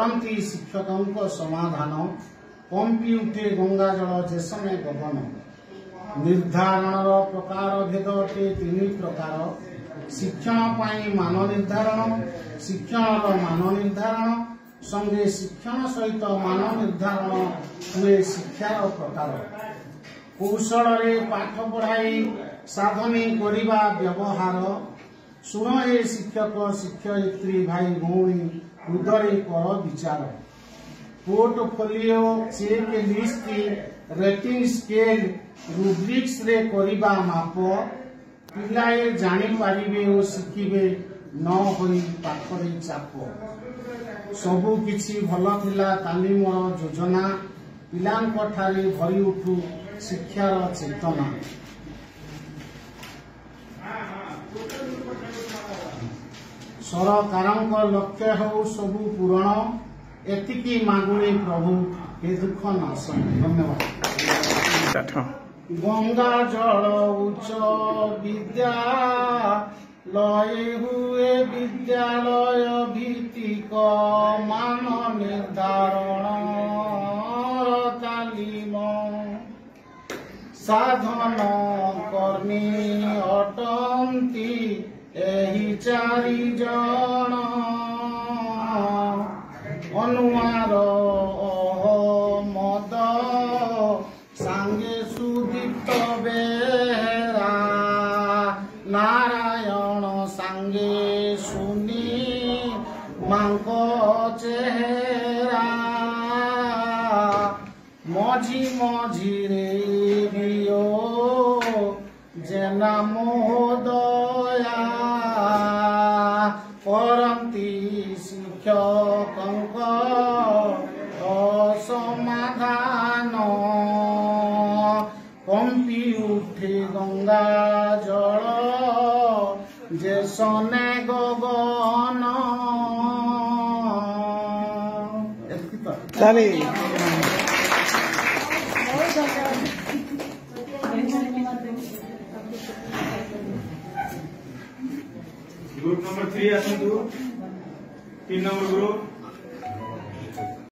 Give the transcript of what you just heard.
करती शिक्षकों समाधान कंपी उठे गंगा जल जेसने गगन निर्धारण प्रकार भेद अटे 3 प्रकार शिक्षण पाई मान निर्धारण शिक्षण मान निर्धारण संगे शिक्षण सहित मान निर्धारण हुए शिक्षार प्रकार कौशल रे पाठ पढ़ाई साधनी करिबा व्यवहार सुन ए शिक्षक शिक्षयित्री भाई भौणी हृदय कर विचार portfolio check list rating scale rubrics रे करिबा माप पिलाए जानी पारिबे ओ शिखिबे न होई पाखरे चाप सबु किछि भल थिला तालीमर योजना पिलांक ठारे भरी उठू शिक्षार चेतना सरकारଙ୍କ लक्ष्य हो सबु पूरण एतिकी मागुणी प्रभु हे दुख नाश धन्यवाद। गंगा जल उच्च विद्यालय हुए विद्यालय भित्तिक मान निर्धारण तालीम साधन कर्मी अटंती एही 4 जन अनुहार मद सांगे सुदीप्त बेहरा नारायण सांगे सुनी मांक चेहरा मझी मझी रे रियो जेना मोदया करती शिक्षक समाधान कंपी उठे गंगा जल जेसने गगन ग्रुप नंबर 3 आसतु 3 नंबर ग्रुप